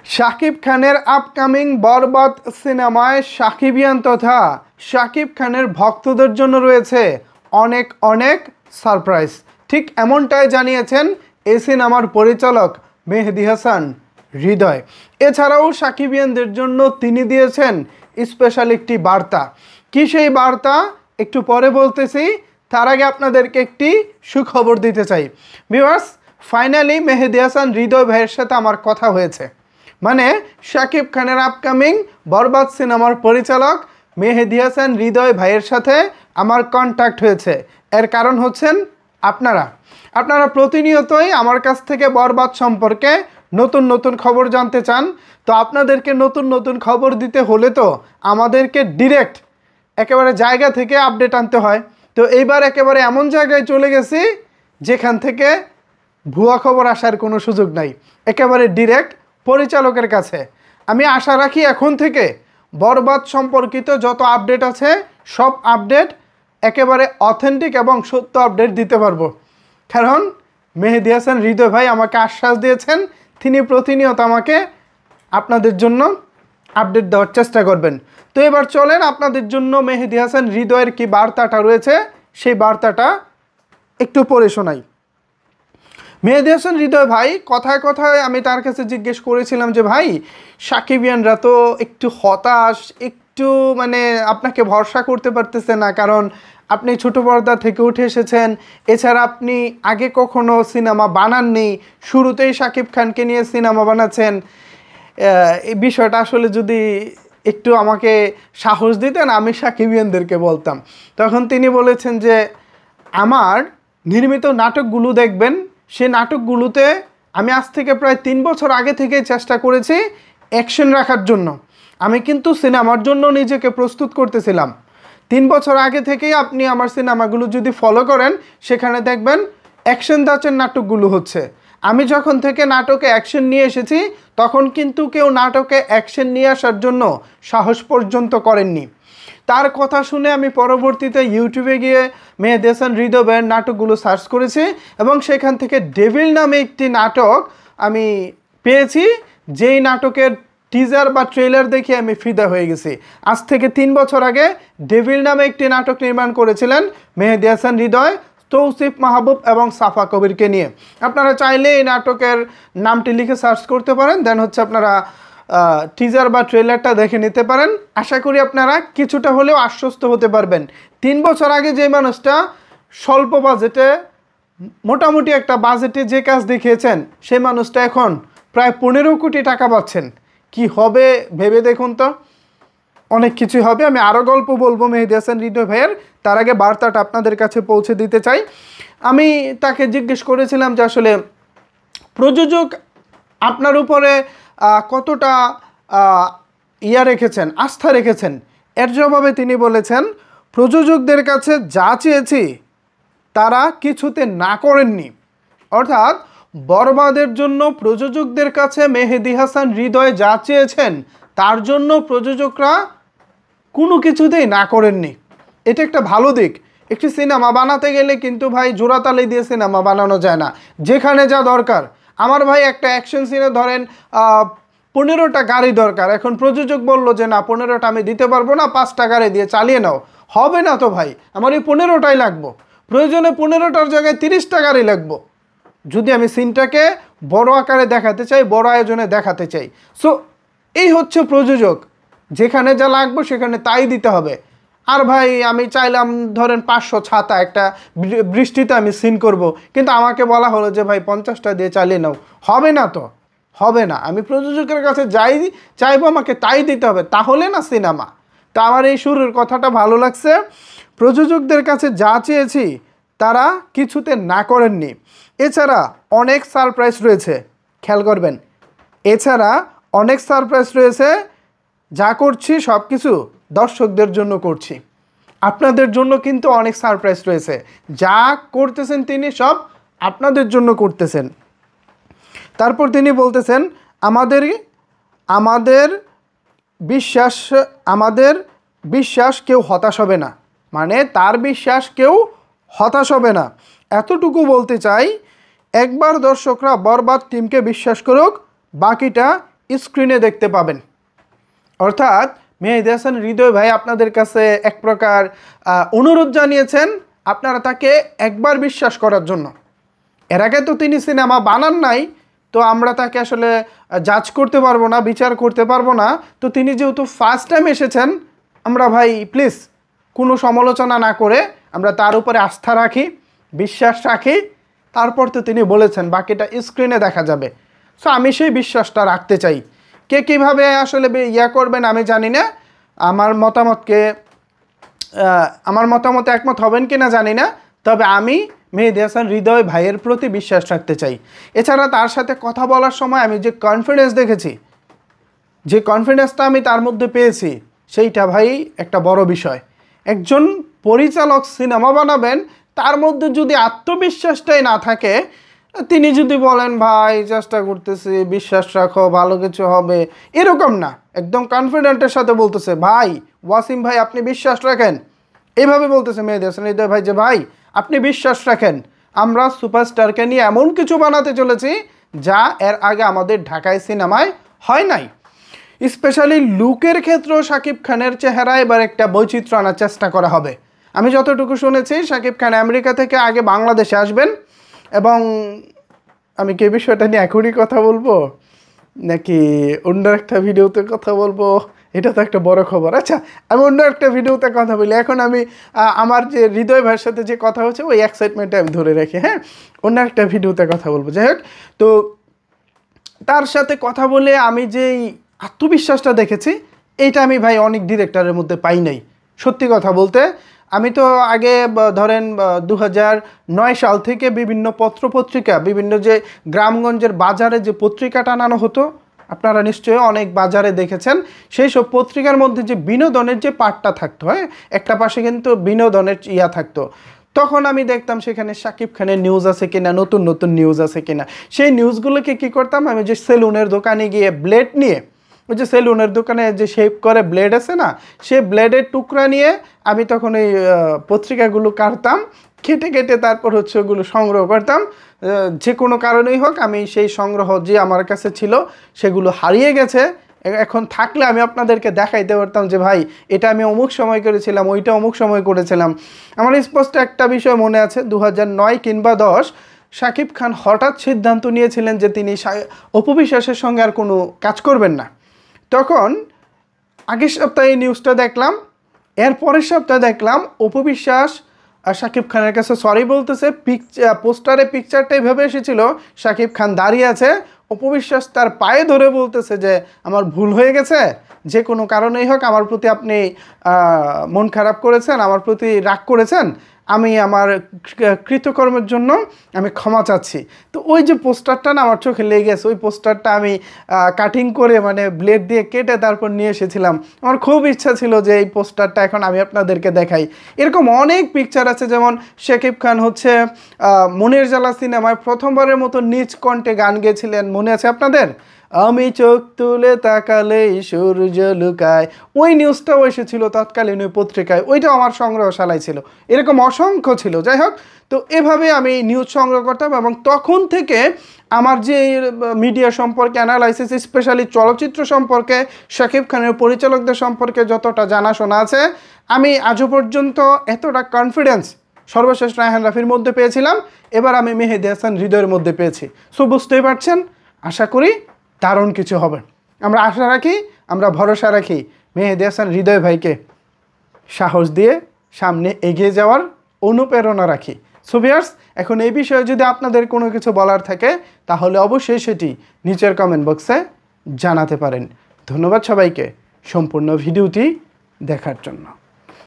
শাকিব খানের আপকামিং বরবাদ সিনেমায় শাকিবিয়ান তথা শাকিব খানের ভক্তদের জন্য রয়েছে অনেক অনেক সারপ্রাইজ। ঠিক এমনটাই জানিয়েছেন এই সিনেমার পরিচালক মেহেদী হাসান হৃদয়। এছাড়াও শাকিবিয়ানদের জন্য তিনি দিয়েছেন স্পেশাল একটি বার্তা। কি সেই বার্তা একটু পরে বলতেছি, তার আগে আপনাদেরকে একটি সুখবর দিতে চাই। ভিউয়ার্স, ফাইনালি মেহেদী হাসান হৃদয় ভাইয়ের সাথে আমার কথা হয়েছে। মানে শাকিব খানের আপকামিং বরবাদ সিনেমার পরিচালক মেহেদী হাসান হৃদয় ভাইয়ের সাথে আমার কন্ট্যাক্ট হয়েছে। এর কারণ হচ্ছেন আপনারা প্রতিনিয়তই আমার কাছ থেকে বরবাদ সম্পর্কে নতুন নতুন খবর জানতে চান। তো আপনাদেরকে নতুন নতুন খবর দিতে হলে তো আমাদেরকে ডিরেক্ট একেবারে জায়গা থেকে আপডেট আনতে হয়। তো এইবার একেবারে এমন জায়গায় চলে গেছি যেখান থেকে ভুয়া খবর আসার কোনো সুযোগ নাই, একেবারে ডিরেক্ট পরিচালকের কাছে। আমি আশা রাখি এখন থেকে বরবাদ সম্পর্কিত যত আপডেট আছে সব আপডেট একেবারে অথেন্টিক এবং সত্য আপডেট দিতে পারবো। কারণ মেহেদী হাসান হৃদয় ভাই আমাকে আশ্বাস দিয়েছেন তিনি প্রতিনিয়ত আমাকে আপনাদের জন্য আপডেট দেওয়ার চেষ্টা করবেন। তো এবার চলেন আপনাদের জন্য মেহেদী হাসান হৃদয়ের কি বার্তাটা রয়েছে সেই বার্তাটা একটু পড়ে শোনাই। মেহেদী হাসান হৃদয় ভাই কথায় কথায় আমি তার কাছে জিজ্ঞেস করেছিলাম যে ভাই, সাকিবিয়ানরা তো একটু হতাশ, একটু মানে আপনাকে ভরসা করতে পারতেছে না, কারণ আপনি ছোট পর্দা থেকে উঠে এসেছেন। এছাড়া আপনি আগে কখনো সিনেমা বানাননি, শুরুতেই শাকিব খানকে নিয়ে সিনেমা বানাচ্ছেন। এই বিষয়টা আসলে যদি একটু আমাকে সাহস দিতেন আমি সাকিবিয়ানদেরকে বলতাম। তখন তিনি বলেছেন যে আমার নির্মিত নাটকগুলো দেখবেন, সে নাটকগুলোতে আমি আজ থেকে প্রায় 3 বছর আগে থেকে চেষ্টা করেছি অ্যাকশন রাখার জন্য। আমি কিন্তু সিনেমার জন্য নিজেকে প্রস্তুত করতেছিলাম। 3 বছর আগে থেকেই আপনি আমার সিনেমাগুলো যদি ফলো করেন সেখানে দেখবেন অ্যাকশন ধাঁচের নাটকগুলো হচ্ছে। আমি যখন থেকে নাটকে অ্যাকশন নিয়ে এসেছি তখন কিন্তু কেউ নাটকে অ্যাকশন নিয়ে আসার জন্য সাহস পর্যন্ত করেননি। তার কথা শুনে আমি পরবর্তীতে ইউটিউবে গিয়ে মেহেদী হাসান হৃদয় ভাইয়ের নাটকগুলো সার্চ করেছি এবং সেখান থেকে ডেভিল নামে একটি নাটক আমি পেয়েছি, যেই নাটকের টিজার বা ট্রেলার দেখে আমি ফিদা হয়ে গেছি। আজ থেকে 3 বছর আগে ডেভিল নামে একটি নাটক নির্মাণ করেছিলেন মেহেদী হাসান হৃদয় তৌসিফ মাহবুব এবং সাফা কবিরকে নিয়ে। আপনারা চাইলে এই নাটকের নামটি লিখে সার্চ করতে পারেন, দেন হচ্ছে আপনারা টিজার বা ট্রেলারটা দেখে নিতে পারেন। আশা করি আপনারা কিছুটা হলেও আশ্বস্ত হতে পারবেন। 3 বছর আগে যে মানুষটা স্বল্প বাজেটে মোটামুটি একটা বাজেটে যে কাজ দেখিয়েছেন সেই মানুষটা এখন প্রায় 15 কোটি টাকা পাচ্ছেন। কি হবে ভেবে দেখুন তো, অনেক কিছুই হবে। আমি আরও গল্প বলবো মেহেদী হাসান হৃদয় ভাইয়ের, তার আগে বার্তাটা আপনাদের কাছে পৌঁছে দিতে চাই। আমি তাকে জিজ্ঞেস করেছিলাম যে আসলে প্রযোজক আপনার উপরে কতটা রেখেছেন, আস্থা রেখেছেন। এর জবাবে তিনি বলেছেন প্রযোজকদের কাছে যা চেয়েছি তারা কিছুতে না করেননি। অর্থাৎ বরবাদের জন্য প্রযোজকদের কাছে মেহেদী হাসান হৃদয় যা চেয়েছেন তার জন্য প্রযোজকরা কোনো কিছুতেই না করেননি। এটা একটা ভালো দিক। একটি সিনেমা বানাতে গেলে কিন্তু ভাই জোড়াতালি দিয়ে সিনেমা বানানো যায় না, যেখানে যা দরকার। আমার ভাই একটা অ্যাকশন সিনে ধরেন 15টা গাড়ি দরকার, এখন প্রযোজক বলল যে না 15টা আমি দিতে পারবো না, 5টা গাড়ি দিয়ে চালিয়ে নাও। হবে না তো ভাই, আমার এই 15টাই লাগবো, প্রয়োজনে 15টার জায়গায় 30টা গাড়ি লাগবো, যদি আমি সিনটাকে বড় আকারে দেখাতে চাই, বড় আয়োজনে দেখাতে চাই। সো এই হচ্ছে প্রযোজক, যেখানে যা লাগবে সেখানে তাই দিতে হবে। আর ভাই আমি চাইলাম ধরেন 500 ছাতা একটা বৃষ্টিতে আমি সিন করব, কিন্তু আমাকে বলা হলো যে ভাই 50টা দিয়ে চালিয়ে নাও। হবে না তো, হবে না। আমি প্রযোজকের কাছে যাই চাইবো আমাকে তাই দিতে হবে, তাহলে না সিনেমা। তো আমার এই শুরুর কথাটা ভালো লাগছে। প্রযোজকদের কাছে যা চেয়েছি তারা কিছুতে না করেননি। এছাড়া অনেক সারপ্রাইজ রয়েছে, খেয়াল করবেন। এছাড়া অনেক সারপ্রাইজ রয়েছে। যা করছি সব কিছু দর্শকদের জন্য করছি, আপনাদের জন্য কিন্তু অনেক সারপ্রাইজ রয়েছে। যা করতেছেন তিনি সব আপনাদের জন্য করতেছেন। তারপর তিনি বলতেছেন আমাদের বিশ্বাস কেউ হতাশ হবে না, মানে তার বিশ্বাস কেউ হতাশ হবে না। এতটুকু বলতে চাই, একবার দর্শকরা বরবাদ টিমকে বিশ্বাস করুক, বাকিটা স্ক্রিনে দেখতে পাবেন। অর্থাৎ মেহেদী হাসান হৃদয় ভাই আপনাদের কাছে এক প্রকার অনুরোধ জানিয়েছেন আপনারা তাকে একবার বিশ্বাস করার জন্য। এর আগে তো তিনি সিনেমা বানান নাই, তো আমরা তাকে আসলে জাজ করতে পারবো না, বিচার করতে পারবো না। তো তিনি যেহেতু ফার্স্ট টাইম এসেছেন, আমরা ভাই প্লিজ কোনো সমালোচনা না করে আমরা তার উপরে আস্থা রাখি, বিশ্বাস রাখি। তারপর তো তিনি বলেছেন বাকিটা স্ক্রিনে দেখা যাবে। সো আমি সেই বিশ্বাসটা রাখতে চাই। কে কীভাবে আসলে করবেন আমি জানি না, আমার মতামতে একমত হবেন কি না জানি না, তবে আমি মেহেদী হাসান হৃদয় ভাইয়ের প্রতি বিশ্বাস রাখতে চাই। এছাড়া তার সাথে কথা বলার সময় আমি যে কনফিডেন্স দেখেছি, যে কনফিডেন্সটা আমি তার মধ্যে পেয়েছি, সেইটা ভাই একটা বড় বিষয়। একজন পরিচালক সিনেমা বানাবেন, তার মধ্যে যদি আত্মবিশ্বাসটাই না থাকে, তিনি যদি বলেন ভাই চেষ্টা করতেছি, বিশ্বাস রাখো, ভালো কিছু হবে, এরকম না, একদম কনফিডেন্টের সাথে বলতেছে ভাই ওয়াসিম ভাই আপনি বিশ্বাস রাখেন, এইভাবে বলতেছে মেহেদী হাসান হৃদয় ভাই যে ভাই আপনি বিশ্বাস রাখেন, আমরা সুপারস্টারকে নিয়ে এমন কিছু বানাতে চলেছি যা এর আগে আমাদের ঢাকায় সিনেমায় হয় নাই। স্পেশালি লুকের ক্ষেত্রেও শাকিব খানের চেহারা এবার একটা বৈচিত্র্য আনার চেষ্টা করা হবে। আমি যতটুকু শুনেছি শাকিব খান আমেরিকা থেকে আগে বাংলাদেশে আসবেন, এবং আমি কি বিষয়টা নিয়ে এখনই কথা বলবো নাকি অন্য একটা ভিডিওতে কথা বলবো, এটা তো একটা বড় খবর। আচ্ছা আমি অন্য একটা ভিডিওতে কথা বলি, এখন আমি আমার যে হৃদয় ভাইয়ের সাথে যে কথা হচ্ছে ওই এক্সাইটমেন্টটা আমি ধরে রাখি, হ্যাঁ অন্য একটা ভিডিওতে কথা বলবো। যাই হোক, তো তার সাথে কথা বলে আমি যেই আত্মবিশ্বাসটা দেখেছি, এইটা আমি ভাই অনেক ডিরেক্টরের মধ্যে পাই নাই। সত্যি কথা বলতে আমি তো আগে ধরেন 2009 সাল থেকে বিভিন্ন পত্রপত্রিকা, বিভিন্ন যে গ্রামগঞ্জের বাজারে যে পত্রিকা টানানো হতো, আপনারা নিশ্চয়ই অনেক বাজারে দেখেছেন, সেই সব পত্রিকার মধ্যে যে বিনোদনের যে পার্টটা থাকতো, হ্যাঁ একটা পাশে কিন্তু বিনোদনের থাকতো, তখন আমি দেখতাম সেখানে শাকিব খানের নিউজ আছে কিনা, নতুন নতুন নিউজ আছে কিনা। সেই নিউজগুলোকে কী করতাম, আমি যে সেলুনের দোকানে গিয়ে ব্লেড নিয়ে, ওই যে সেলুনের দোকানে যে শেপ করে ব্লেড আছে না, সেই ব্লেডের টুকরা নিয়ে আমি তখন এই পত্রিকাগুলো কাটতাম, কেটে কেটে তারপর হচ্ছে ওগুলো সংগ্রহ করতাম। যে কোনো কারণেই হোক আমি সেই সংগ্রহ যে আমার কাছে ছিল সেগুলো হারিয়ে গেছে, এখন থাকলে আমি আপনাদেরকে দেখাইতে পারতাম যে ভাই এটা আমি অমুক সময় করেছিলাম, ওইটা অমুক সময় করেছিলাম। আমার স্পষ্ট একটা বিষয় মনে আছে, 2009 কিংবা 10 শাকিব খান হঠাৎ সিদ্ধান্ত নিয়েছিলেন যে তিনি অপু বিশ্বাসের সঙ্গে আর কোনো কাজ করবেন না। তখন আগের সপ্তাহে নিউজটা দেখলাম, এর পরের সপ্তাহে দেখলাম অপু বিশ্বাস শাকিব খানের কাছে সরি বলতেছে। পোস্টারে পিকচারটা এইভাবে এসেছিল, শাকিব খান দাঁড়িয়ে আছে, অপু বিশ্বাস তার পায়ে ধরে বলতেছে যে আমার ভুল হয়ে গেছে, যে কোনো কারণেই হোক আমার প্রতি আপনি মন খারাপ করেছেন, আমার প্রতি রাগ করেছেন, আমি আমার কৃতকর্মের জন্য আমি ক্ষমা চাচ্ছি। তো ওই যে পোস্টারটা না আমার চোখে লেগে গেছে, ওই পোস্টারটা আমি কাটিং করে মানে ব্লেড দিয়ে কেটে তারপর নিয়ে এসেছিলাম। আমার খুব ইচ্ছা ছিল যে এই পোস্টারটা এখন আমি আপনাদেরকে দেখাই। এরকম অনেক পিকচার আছে, যেমন শাকিব খান হচ্ছে মনের জ্বালা সিনেমায় প্রথমবারের মতো নিজ কণ্ঠে গান গেয়েছিলেন, মনে আছে আপনাদের? আমি চোখ তুলে তাকালেই সূর্য লুকায়, ওই নিউজটাও এসেছিল তৎকালীন ওই পত্রিকায়, ওইটাও আমার সংগ্রহশালায় ছিল। এরকম অসংখ্য ছিল। যাই হোক, তো এভাবে আমি নিউজ সংগ্রহ করতাম, এবং তখন থেকে আমার যে মিডিয়া সম্পর্কে অ্যানালাইসিস, স্পেশালি চলচ্চিত্র সম্পর্কে, শাকিব খানের পরিচালকদের সম্পর্কে যতটা জানাশোনা আছে, আমি আজও পর্যন্ত এতটা কনফিডেন্স সর্বশেষ রায়হান রাফির মধ্যে পেয়েছিলাম, এবার আমি মেহেদী হাসান হৃদয়ের মধ্যে পেয়েছি। সো বুঝতেই পারছেন, আশা করি দারুণ কিছু হবে। আমরা আশা রাখি, আমরা ভরসা রাখি মেহেদী হাসান হৃদয় ভাইকে সাহস দিয়ে সামনে এগিয়ে যাওয়ার অনুপ্রেরণা রাখি। সো ভিউয়ার্স, এখন এই বিষয়ে যদি আপনাদের কোনো কিছু বলার থাকে তাহলে অবশ্যই সেটি নিচের কমেন্ট বক্সে জানাতে পারেন। ধন্যবাদ সবাইকে সম্পূর্ণ ভিডিওটি দেখার জন্য।